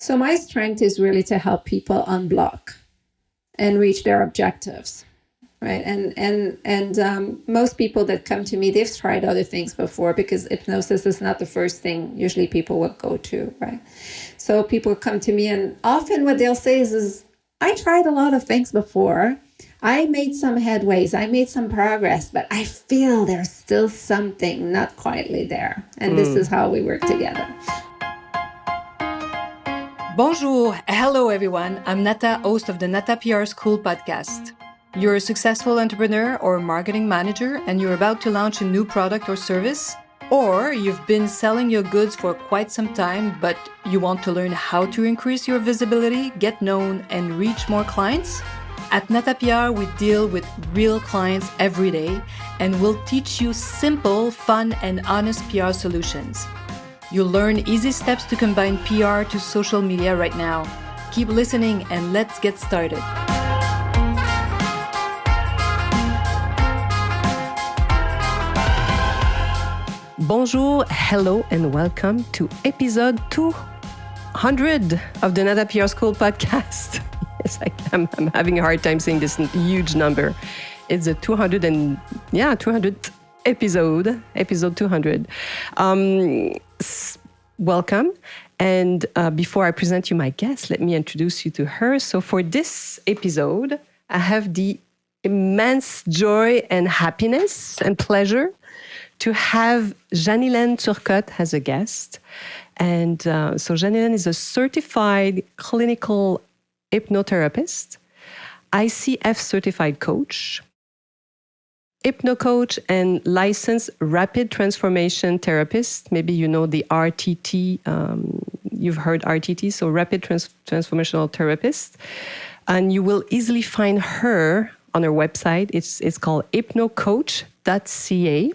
So my strength is really to help people unblock and reach their objectives, right? And most people that come to me, they've tried other things before, because hypnosis is not the first thing usually people will go to, right? So people come to me, and often what they'll say is I tried a lot of things before. I made some headways, I made some progress, but I feel there's still something not quietly there. And this is how we work together. Bonjour, hello everyone. I'm Nata, host of the Nata PR School podcast. You're a successful entrepreneur or marketing manager and you're about to launch a new product or service, or you've been selling your goods for quite some time, but you want to learn how to increase your visibility, get known, and reach more clients? At Nata PR, we deal with real clients every day, and we'll teach you simple, fun, and honest PR solutions. You'll learn easy steps to combine PR to social media right now. Keep listening and let's get started. Bonjour, hello, and welcome to episode 200 of the Nata PR School podcast. Yes, I'm having a hard time saying this huge number. It's a 200th episode 200. Welcome. And before I present you my guest, let me introduce you to her. So for this episode, I have the immense joy and happiness and pleasure to have Janylène Turcotte as a guest. And so Janylène is a certified clinical hypnotherapist, ICF certified coach, hypno-coach, and licensed rapid transformation therapist. Maybe you know the RTT, you've heard RTT, so rapid transformational therapist. And you will easily find her on her website. It's called hypnocoach.ca.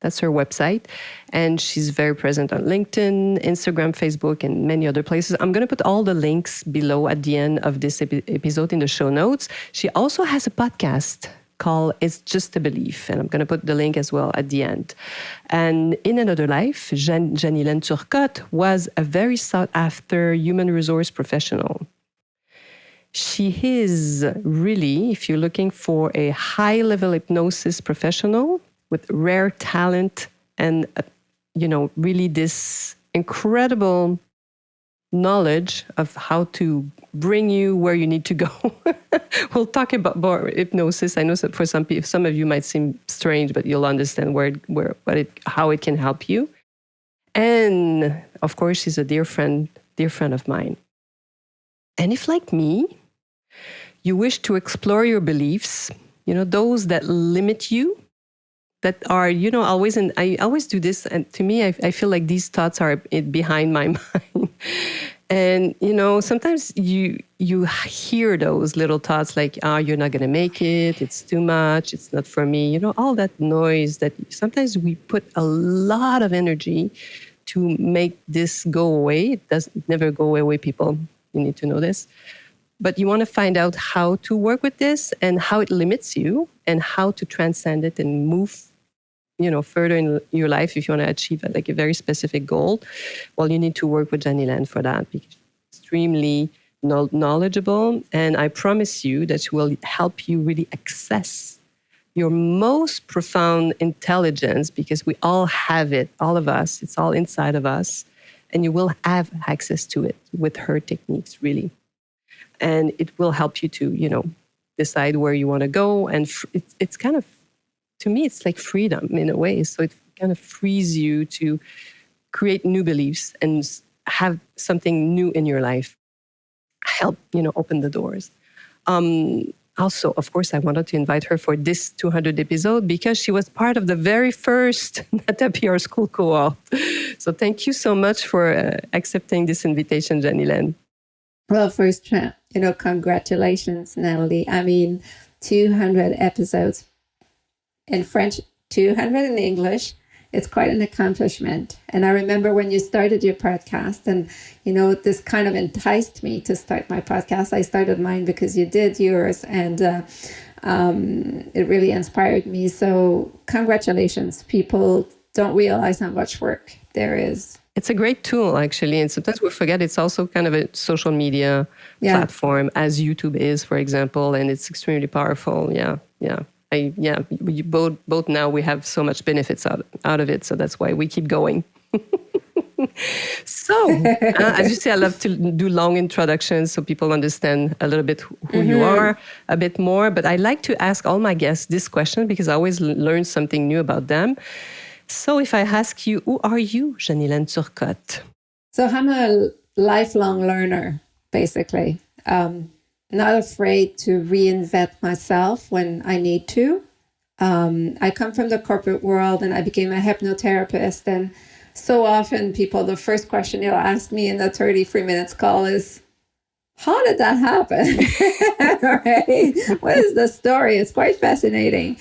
That's her website. And she's very present on LinkedIn, Instagram, Facebook, and many other places. I'm going to put all the links below at the end of this episode in the show notes. She also has a podcast called It's Just a Belief. And I'm going to put the link as well at the end. And in another life, Janylène Turcotte was a very sought-after human resource professional. She is really, if you're looking for a high-level hypnosis professional with rare talent and, really this incredible knowledge of how to bring you where you need to go. We'll talk about more hypnosis. I know for some people, some of you might seem strange, but you'll understand how it can help you. And of course, she's a dear friend of mine. And if, like me, you wish to explore your beliefs, those that limit you, that are, always, and I always do this, and to me, I feel like these thoughts are behind my mind. And, sometimes you hear those little thoughts like, you're not going to make it, it's too much, it's not for me, all that noise that sometimes we put a lot of energy to make this go away. It never go away, people. You need to know this. But you want to find out how to work with this and how it limits you and how to transcend it and move further in your life. If you want to achieve a very specific goal, well, you need to work with Janylène for that, because she's extremely knowledgeable. And I promise you that she will help you really access your most profound intelligence, because we all have it, all of us. It's all inside of us. And you will have access to it with her techniques, really. And it will help you to, decide where you want to go. And it's kind of, to me, it's like freedom in a way. So it kind of frees you to create new beliefs and have something new in your life. Help, open the doors. Also, of course, I wanted to invite her for this 200 episode because she was part of the very first Nata PR School cohort. So thank you so much for accepting this invitation, Janylène. Well, first, congratulations, Natalie. 200 episodes in French, 200 in English. It's quite an accomplishment. And I remember when you started your podcast and, this kind of enticed me to start my podcast. I started mine because you did yours, and it really inspired me. So congratulations. People don't realize how much work there is. It's a great tool, actually. And sometimes we forget it's also kind of a social media platform, as YouTube is, for example, and it's extremely powerful. Yeah, yeah. We both now we have so much benefits out of it. So that's why we keep going. So, as you say, I love to do long introductions so people understand a little bit who you are a bit more. But I like to ask all my guests this question because I always learn something new about them. So if I ask you, who are you, Janylène Turcotte? So I'm a lifelong learner, basically. Not afraid to reinvent myself when I need to. I come from the corporate world and I became a hypnotherapist. And so often the first question you'll ask me in the 33 minutes call is, how did that happen? Right? What is the story? It's quite fascinating.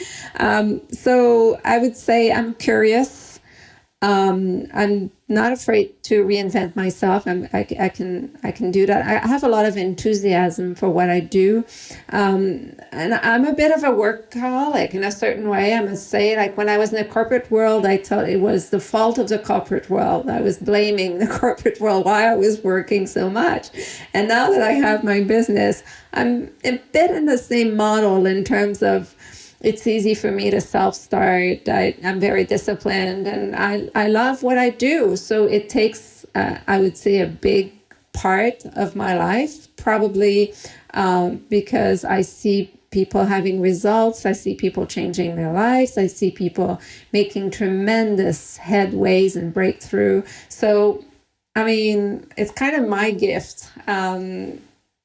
So I would say I'm curious. I'm not afraid to reinvent myself. I can do that. I have a lot of enthusiasm for what I do. And I'm a bit of a workaholic in a certain way, I must say. Like when I was in the corporate world, I thought it was the fault of the corporate world. I was blaming the corporate world why I was working so much. And now that I have my business, I'm a bit in the same model in terms of it's easy for me to self-start. I'm very disciplined and I love what I do. So it takes, I would say, a big part of my life, probably because I see people having results. I see people changing their lives. I see people making tremendous headways and breakthrough. So, I mean, it's kind of my gift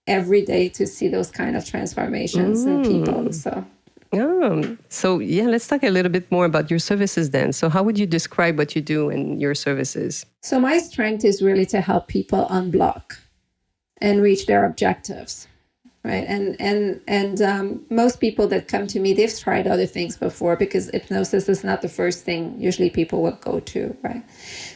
every day to see those kind of transformations in people. So let's talk a little bit more about your services then. So how would you describe what you do in your services? So my strength is really to help people unblock and reach their objectives, right? And most people that come to me, they've tried other things before because hypnosis is not the first thing usually people will go to, right?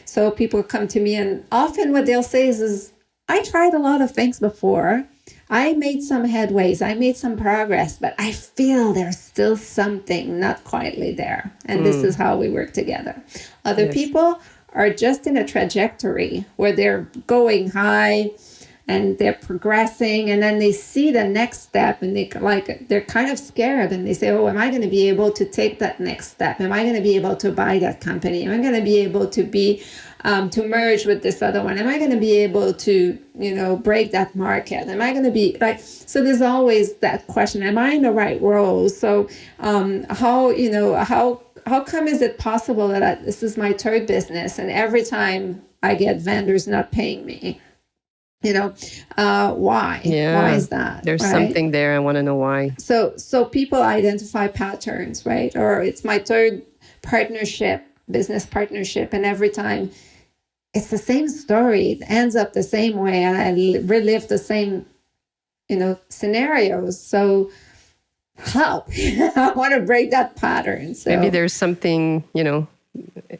So people come to me and often what they'll say is I tried a lot of things before. I made some headways, I made some progress, but I feel there's still something not quietly there. And this is how we work together. Other people are just in a trajectory where they're going high and they're progressing, and then they see the next step and they're kind of scared and they say, oh, am I going to be able to take that next step? Am I going to be able to buy that company? Am I going to be able to to merge with this other one? Am I going to be able to, break that market? Am I going to be so there's always that question, am I in the right role? So how come is it possible that this is my third business and every time I get vendors not paying me? Why? Yeah. Why is that? There's something there. I want to know why. So people identify patterns, right? Or it's my third business partnership. And every time it's the same story, it ends up the same way. And I relive the same, scenarios. So help. I want to break that pattern. So maybe there's something,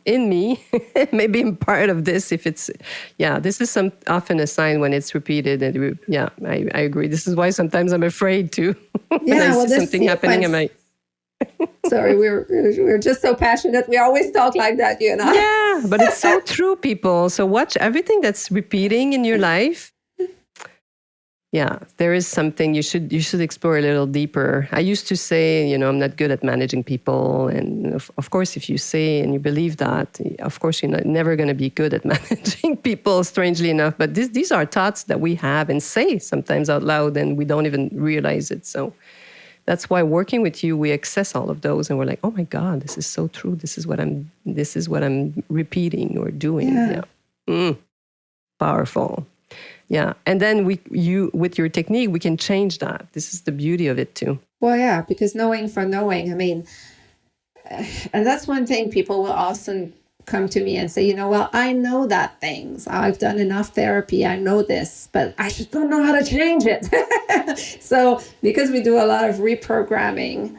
in me, maybe in part of this, if it's, this is often a sign when it's repeated. And I agree. This is why sometimes I'm afraid to, when I see something happening, I'm like, sorry, we're just so passionate. We always talk like that, you and I. Yeah, but it's so true, people. So watch everything that's repeating in your life. Yeah, there is something you should explore a little deeper. I used to say, I'm not good at managing people. And of course, if you say and you believe that, of course, you're never going to be good at managing people, strangely enough. But these are thoughts that we have and say sometimes out loud and we don't even realize it. So that's why working with you, we access all of those and we're like, oh my God, this is so true. This is what I'm repeating or doing. Yeah. Powerful. Yeah. And then with your technique, we can change that. This is the beauty of it too. Well, yeah, because knowing for knowing, I mean, and that's one thing people will often come to me and say, well, I know that things. I've done enough therapy. I know this, but I just don't know how to change it. So because we do a lot of reprogramming,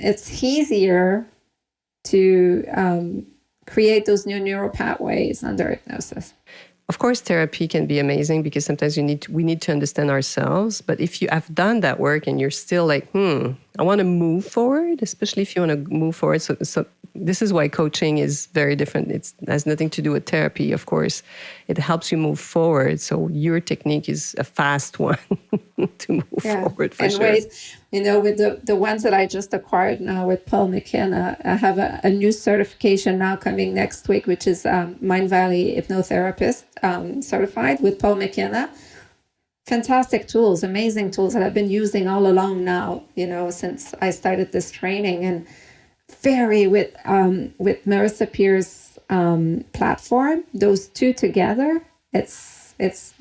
it's easier to create those new neural pathways under hypnosis. Of course, therapy can be amazing because sometimes we need to understand ourselves. But if you have done that work and you're still like, I want to move forward, especially if you want to move forward. So this is why coaching is very different. It has nothing to do with therapy, of course. It helps you move forward. So your technique is a fast one to move forward for and sure. wait, with the ones that I just acquired now with Paul McKenna, I have a new certification now coming next week, which is Mind Valley hypnotherapist certified with Paul McKenna. Fantastic tools, amazing tools that I've been using all along now, since I started this training, and very with Marissa Peer's platform, those two together, it's it's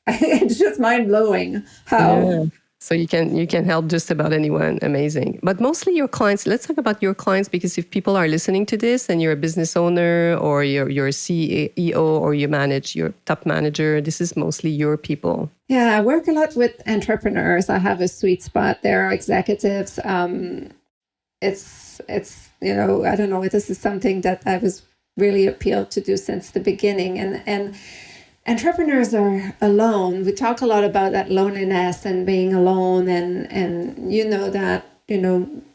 just mind blowing how. Yeah. So you can help just about anyone. Amazing. But mostly your clients. Let's talk about your clients, because if people are listening to this and you're a business owner or you're a CEO or you manage your top manager, this is mostly your people. Yeah, I work a lot with entrepreneurs. I have a sweet spot there, executives. It's I don't know, this is something that I was really appealed to do since the beginning. And entrepreneurs are alone. We talk a lot about that loneliness and being alone, and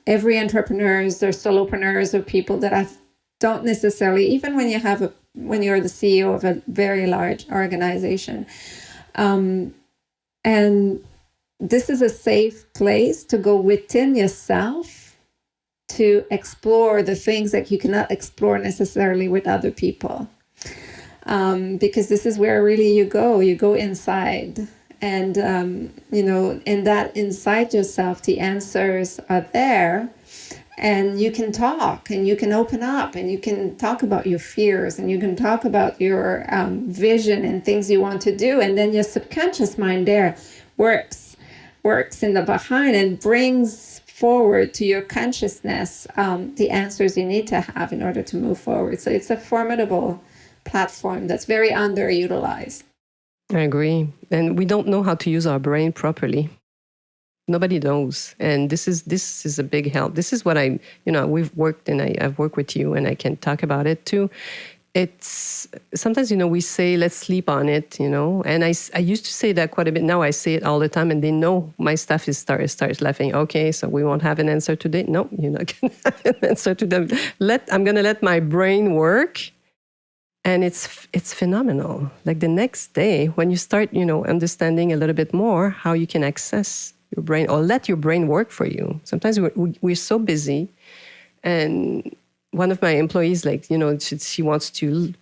every entrepreneurs, they're solopreneurs, or people that don't necessarily, even when you're the CEO of a very large organization. And this is a safe place to go within yourself to explore the things that you cannot explore necessarily with other people. Because this is where really you go inside. And, in that inside yourself, the answers are there. And you can talk and you can open up and you can talk about your fears and you can talk about your vision and things you want to do. And then your subconscious mind there works in the behind and brings forward to your consciousness the answers you need to have in order to move forward. So it's a formidable platform that's very underutilized. I agree. And we don't know how to use our brain properly. Nobody knows. And this is a big help. This is what we've worked, and I've worked with you, and I can talk about it too. It's sometimes, we say, let's sleep on it, and I used to say that quite a bit. Now I say it all the time, and they know my staff starts laughing. Okay, so we won't have an answer today. No, you're not going to have an answer to them. I'm going to let my brain work. And it's phenomenal. Like the next day, when you start, understanding a little bit more how you can access your brain or let your brain work for you. Sometimes we're so busy. And one of my employees, she wants to,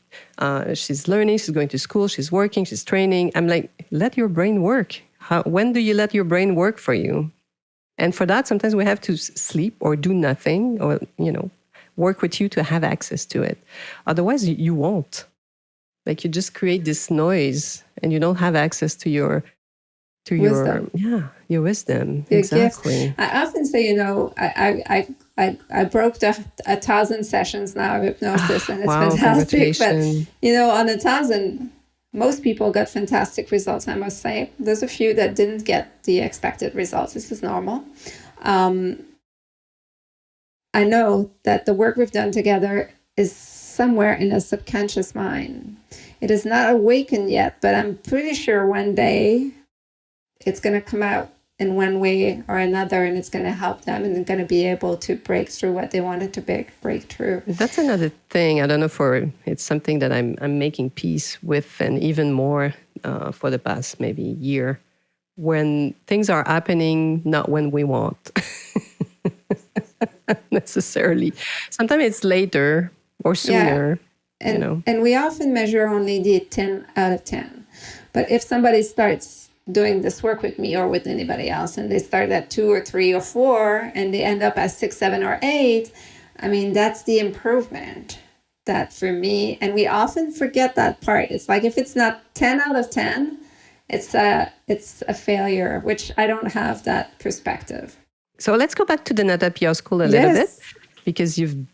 she's learning, she's going to school, she's working, she's training. I'm like, let your brain work. When do you let your brain work for you? And for that, sometimes we have to sleep or do nothing or, work with you to have access to it. Otherwise, you won't. Like you just create this noise and you don't have access to your wisdom. Your wisdom. Your exactly. Gift. I often say, I broke 1,000 sessions now of hypnosis, and it's fantastic. But on 1,000, most people got fantastic results. I must say, there's a few that didn't get the expected results. This is normal. I know that the work we've done together is somewhere in a subconscious mind. It is not awakened yet, but I'm pretty sure one day it's going to come out in one way or another, and it's going to help them, and they're going to be able to break through what they wanted to break through. That's another thing. I don't know it's something that I'm making peace with, and even more for the past maybe year, when things are happening, not when we want. Necessarily. Sometimes it's later or sooner. Yeah. And we often measure only the 10 out of 10. But if somebody starts doing this work with me or with anybody else, and they start at 2 or 3 or 4, and they end up at 6, 7, or 8, that's the improvement. That for me, and we often forget that part. It's like if it's not 10 out of 10, it's a failure, which I don't have that perspective. So let's go back to the Nata PR School a little bit, because you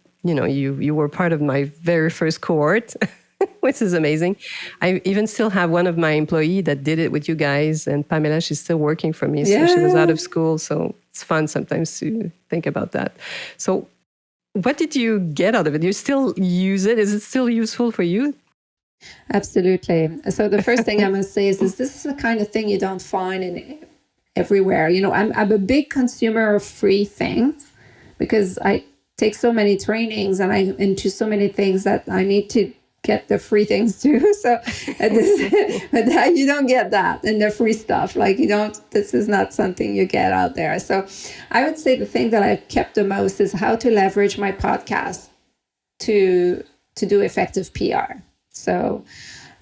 were part of my very first cohort, which is amazing. I even still have one of my employees that did it with you guys, and Pamela, she's still working for me. So she was out of school. So it's fun sometimes to think about that. So what did you get out of it? Do you still use it? Is it still useful for you? Absolutely. So the first thing I must say is this is the kind of thing you don't find in everywhere. I'm a big consumer of free things because I take so many trainings and I'm into so many things that I need to get the free things too. So but you don't get that in the free stuff. Like this is not something you get out there. So I would say the thing that I've kept the most is how to leverage my podcast to do effective PR. So,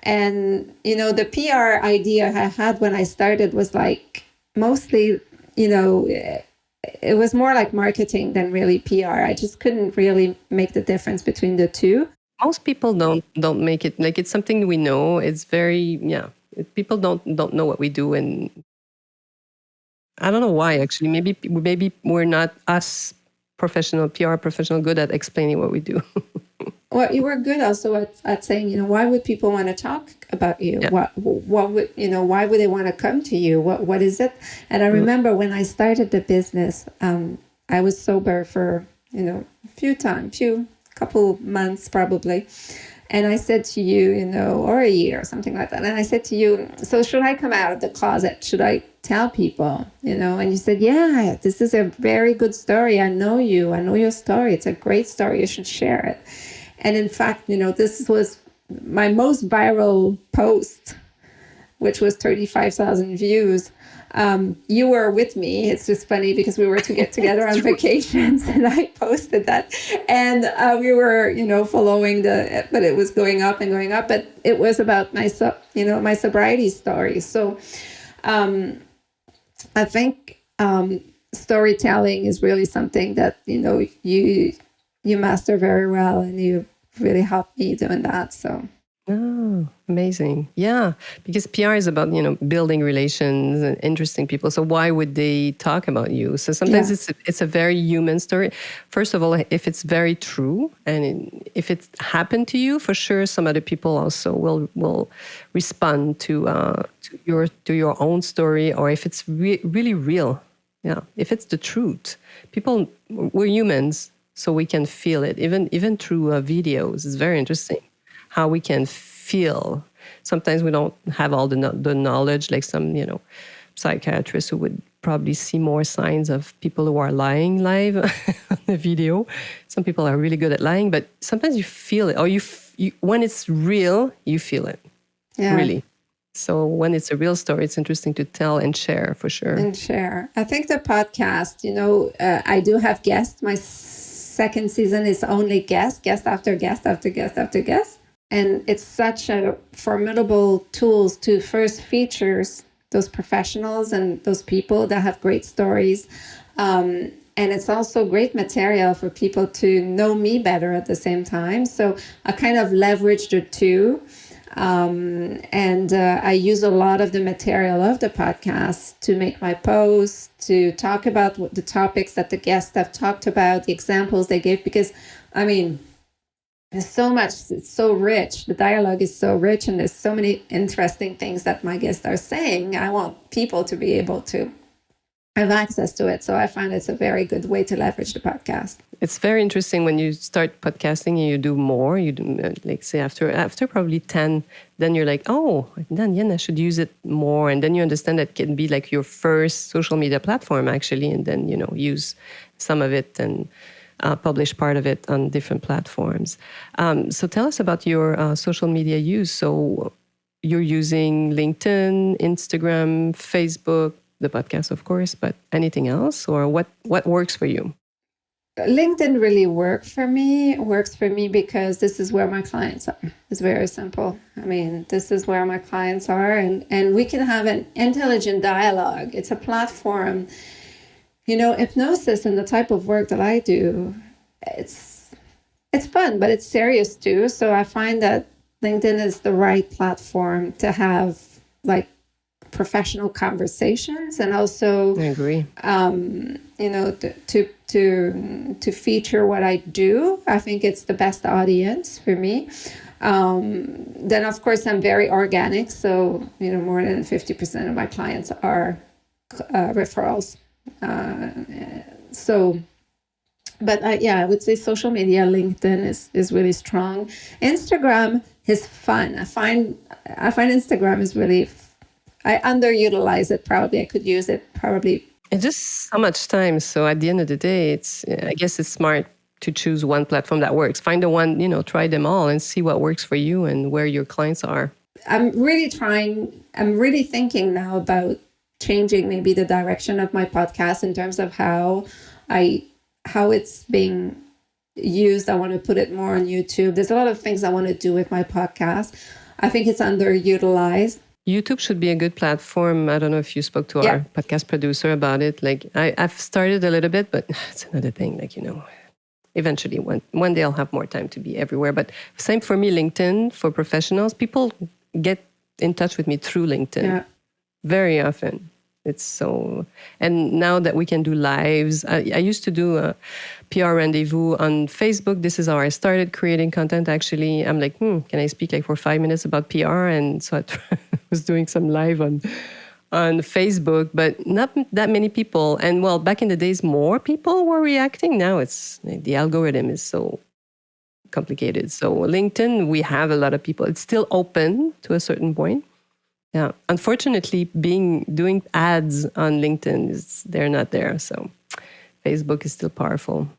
and the PR idea I had when I started was like mostly, it was more like marketing than really PR. I just couldn't really make the difference between the two. Most people don't make it like it's something we know. It's very people don't know what we do, and I don't know why actually. Maybe we're not us professional PR professional good at explaining what we do. Well, you were good also at saying, why would people want to talk about you? Yeah. What would, why would they want to come to you? What is it? And I remember when I started the business, I was sober for, couple months probably. And I said to you, or a year or something like that. And I said to you, so should I come out of the closet? Should I tell people, And you said, yeah, this is a very good story. I know you. I know your story. It's a great story. You should share it. And in fact, this was my most viral post, which was 35,000 views. You were with me. It's just funny because we were to get together on vacations and I posted that. And we were, following but it was going up and going up. But it was about my sobriety story. So I think storytelling is really something that, you master very well, and you really helped me doing that. So. Oh, amazing. Yeah, because PR is about, building relations and interesting people. So why would they talk about you? So sometimes it's a very human story. First of all, if it's very true and if it happened to you, for sure, some other people also will respond to your own story, or if it's really real. Yeah, if it's the truth. We're humans, so we can feel it, even through videos. It's very interesting how we can feel. Sometimes we don't have all the knowledge, like some, psychiatrists who would probably see more signs of people who are lying live on the video. Some people are really good at lying, but sometimes you feel it, or you when it's real, you feel it. Yeah. Really. So when it's a real story, it's interesting to tell and share, for sure. And share. I think the podcast, I do have guests. My second season is only guest after guest after guest after guest. And it's such a formidable tools to first feature those professionals and those people that have great stories. And it's also great material for people to know me better at the same time. So I kind of leverage the two. And I use a lot of the material of the podcast to make my posts, to talk about the topics that the guests have talked about, the examples they gave, because, there's so much, it's so rich. The dialogue is so rich, and there's so many interesting things that my guests are saying. I want people to be able to have access to it. So I find it's a very good way to leverage the podcast. It's very interesting when you start podcasting and you do more. You do, like, say, after probably 10, then you're like, oh, then I should use it more. And then you understand that it can be like your first social media platform, actually, and then, use some of it and publish part of it on different platforms. So tell us about your social media use. So you're using LinkedIn, Instagram, Facebook, the podcast, of course, but anything else? Or what works for you? LinkedIn really works for me because this is where my clients are. It's very simple. This is where my clients are, and we can have an intelligent dialogue. It's a platform. Hypnosis and the type of work that I do, it's fun, but it's serious too. So I find that LinkedIn is the right platform to have like professional conversations, and also I agree. To feature what I do. I think it's the best audience for me. Then of course I'm very organic, so more than 50% of my clients are referrals. I would say social media, LinkedIn is really strong. Instagram is fun. I find Instagram is really I underutilize it. Probably I could use it probably. It's just so much time. So at the end of the day, I guess it's smart to choose one platform that works. Find the one, try them all and see what works for you and where your clients are. I'm really thinking now about changing maybe the direction of my podcast in terms of how it's being used. I want to put it more on YouTube. There's a lot of things I want to do with my podcast. I think it's underutilized. YouTube should be a good platform. I don't know if you spoke to our podcast producer about it. Like I've started a little bit, but it's another thing. Like, eventually one day I'll have more time to be everywhere. But same for me, LinkedIn for professionals. People get in touch with me through LinkedIn very often. It's so, and now that we can do lives, I used to do a PR rendezvous on Facebook. This is how I started creating content. Actually, I'm like, can I speak like for 5 minutes about PR? And so I was doing some live on Facebook, but not that many people. And well, back in the days, more people were reacting. Now it's the algorithm is so complicated. So LinkedIn, we have a lot of people. It's still open to a certain point. Yeah, unfortunately, doing ads on LinkedIn they're not there. So Facebook is still powerful.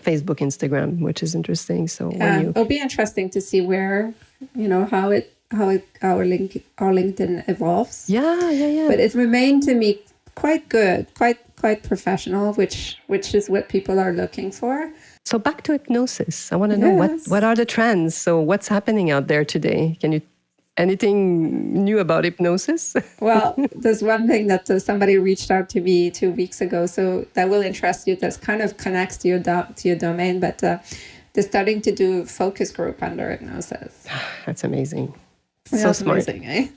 Facebook, Instagram, which is interesting. So it'll be interesting to see where, how our LinkedIn evolves. Yeah. But it remained to me quite good, quite professional, which is what people are looking for. So back to hypnosis. I want to know what are the trends. So what's happening out there today? Can you anything new about hypnosis? Well, there's one thing that somebody reached out to me 2 weeks ago, so that will interest you. That kind of connects to your domain, but they're starting to do focus group under hypnosis. That's amazing. So smart, amazing, eh?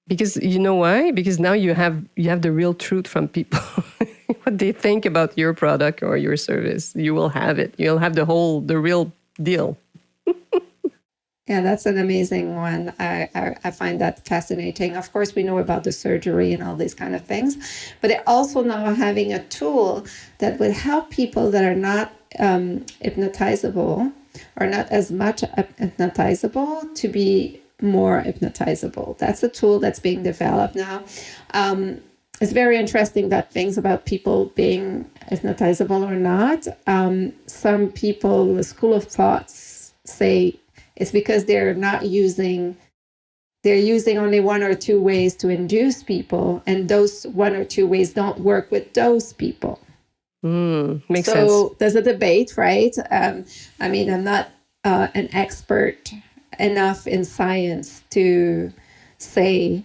Because you know why? Because now you have the real truth from people. What they think about your product or your service, you will have it. You'll have the real deal. Yeah, that's an amazing one. I find that fascinating. Of course, we know about the surgery and all these kind of things, but they're also now having a tool that will help people that are not hypnotizable or not as much hypnotizable to be more hypnotizable. That's a tool that's being developed now. It's very interesting that things about people being hypnotizable or not. Some people, the school of thoughts say, it's because they're using only one or two ways to induce people, and those one or two ways don't work with those people. Makes sense. So there's a debate, right? I'm not an expert enough in science to say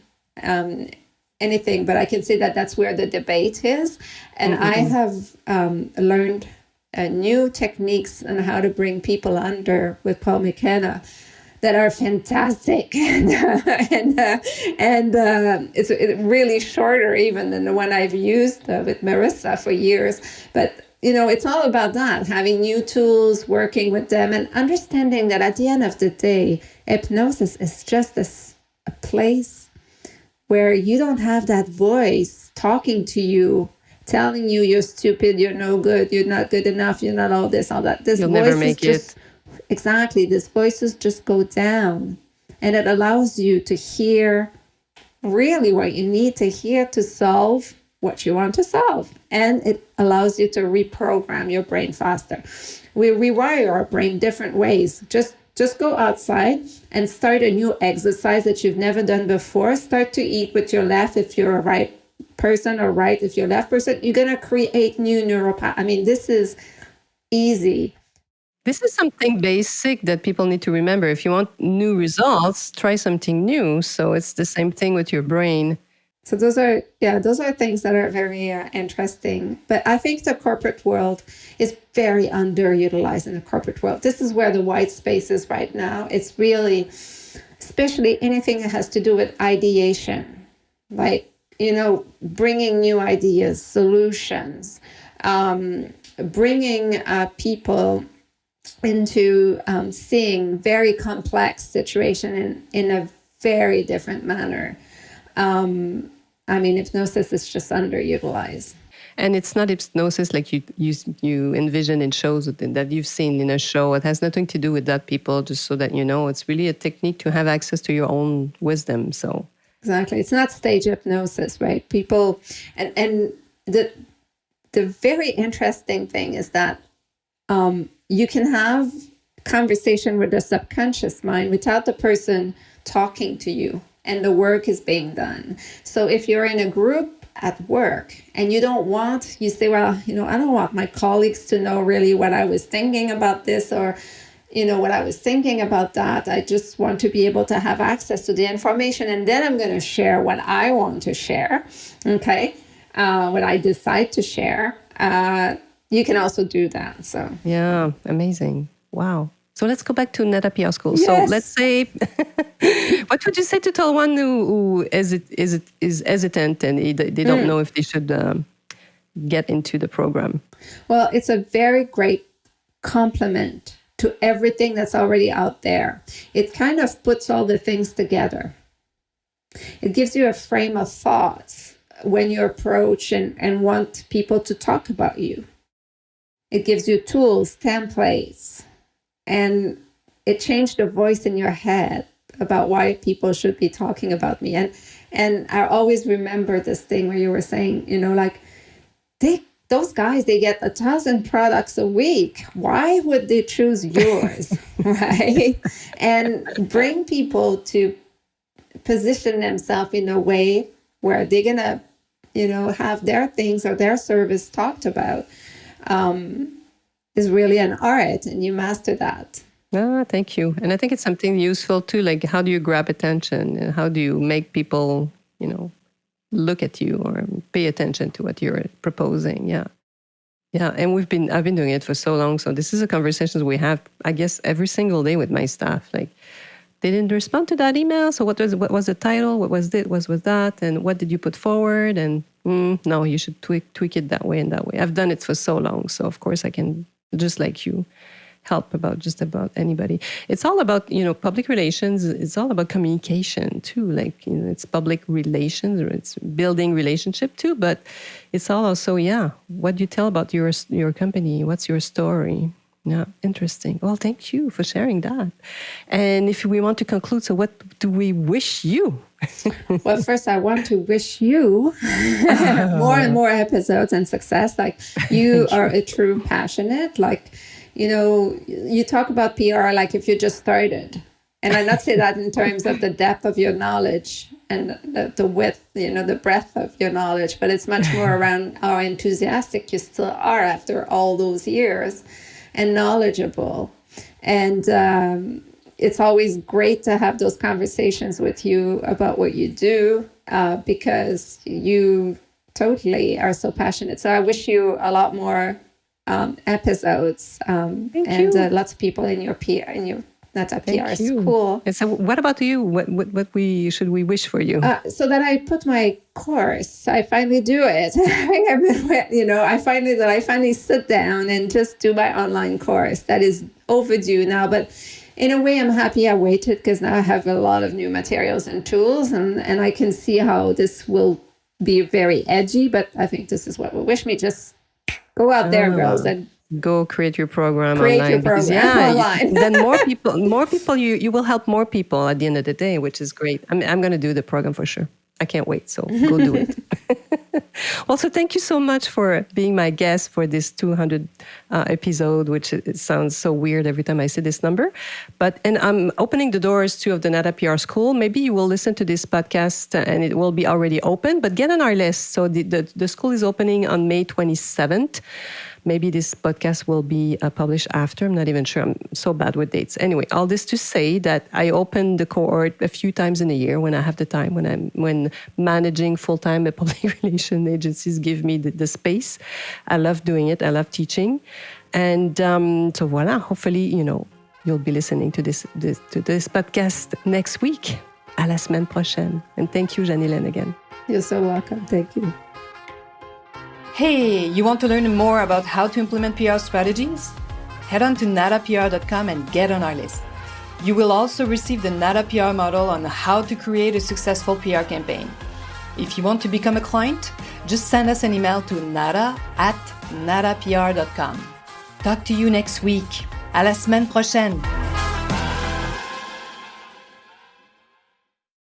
anything, but I can say that that's where the debate is. And I have learned new techniques on how to bring people under with Paul McKenna that are fantastic, and it's really shorter even than the one I've used with Marissa for years. But it's all about that, having new tools, working with them, and understanding that at the end of the day, hypnosis is just a place where you don't have that voice talking to you, telling you you're stupid, you're no good, you're not good enough, you're not all this, all that. You'll never make it. Exactly. These voices just go down, and it allows you to hear really what you need to hear to solve what you want to solve. And it allows you to reprogram your brain faster. We rewire our brain different ways. Just go outside and start a new exercise that you've never done before. Start to eat with your left if you're a right person, or right if you're left person. You're going to create new neural pathways. This is easy. This is something basic that people need to remember. If you want new results, try something new. So it's the same thing with your brain. So those are things that are very interesting. But I think the corporate world is very underutilized in the corporate world. This is where the white space is right now. It's really, especially anything that has to do with ideation, like, bringing new ideas, solutions, bringing people into seeing very complex situation in a very different manner. Hypnosis is just underutilized. And it's not hypnosis like you envision in shows that you've seen in a show. It has nothing to do with that, people, just so that you know. It's really a technique to have access to your own wisdom. So Exactly. It's not stage hypnosis, right? People, and the very interesting thing is that you can have conversation with the subconscious mind without the person talking to you, and the work is being done. So if you're in a group at work and you say, well, I don't want my colleagues to know really what I was thinking about this, or what I was thinking about that. I just want to be able to have access to the information, and then I'm going to share what I want to share, okay? What I decide to share. You can also do that. So yeah, amazing. Wow. So let's go back to Nata PR Schoole. Yes. So let's say, what would you say to tell one who is hesitant and they don't know if they should get into the program? Well, it's a very great complement to everything that's already out there. It kind of puts all the things together. It gives you a frame of thoughts when you approach and want people to talk about you. It gives you tools, templates, and it changed the voice in your head about why people should be talking about me. And I always remember this thing where you were saying, those guys, they get 1,000 products a week. Why would they choose yours, right? And bring people to position themselves in a way where they're going to, have their things or their service talked about is really an art, and you master that. Thank you. And I think it's something useful too, like how do you grab attention and how do you make people, look at you or pay attention to what you're proposing. Yeah. Yeah. And I've been doing it for so long. So this is a conversation we have, I guess, every single day with my staff. Like, they didn't respond to that email. So what was the title? What was it? What was that? And what did you put forward? And no, you should tweak it that way and that way. I've done it for so long. So of course I can, just like you, help just about anybody. It's all about, public relations. It's all about communication too. Like, it's public relations, or it's building relationship too. But it's all also, what do you tell about your company? What's your story? Yeah, interesting. Well, thank you for sharing that. And if we want to conclude, so what do we wish you? Well, first, I want to wish you more and more episodes and success. Like, you are a true passionate. Like, you talk about PR like if you just started. And I not say that in terms of the depth of your knowledge and the width, the breadth of your knowledge, but it's much more around how enthusiastic you still are after all those years, and knowledgeable. And it's always great to have those conversations with you about what you do, because you totally are so passionate. So I wish you a lot more episodes and lots of people in your Nata PR Schoole. And so what about you? What should we wish for you? So that I put my course, I finally do it. I finally sit down and just do my online course. That is overdue now, but in a way I'm happy I waited, because now I have a lot of new materials and tools, and I can see how this will be very edgy, but I think this is what will wish me. Just go out there, girls, and go create your program online. Create your program online. Then more people, you will help more people at the end of the day, which is great. I'm going to do the program for sure. I can't wait. So go do it. Also, thank you so much for being my guest for this 200 episode, which it sounds so weird every time I say this number. And I'm opening the doors too of the Nata PR Schoole. Maybe you will listen to this podcast and it will be already open, but get on our list. So the school is opening on May 27th. Maybe this podcast will be published after. I'm not even sure. I'm so bad with dates. Anyway, all this to say that I open the cohort a few times in a year when I have the time, when managing full-time public relation agencies give me the space. I love doing it. I love teaching. And so voila, hopefully, you'll be listening to this podcast next week. À la semaine prochaine. And thank you, Janylène, again. You're so welcome. Thank you. Hey, you want to learn more about how to implement PR strategies? Head on to natapr.com and get on our list. You will also receive the Nata PR model on how to create a successful PR campaign. If you want to become a client, just send us an email to nata@natapr.com. Talk to you next week. À la semaine prochaine.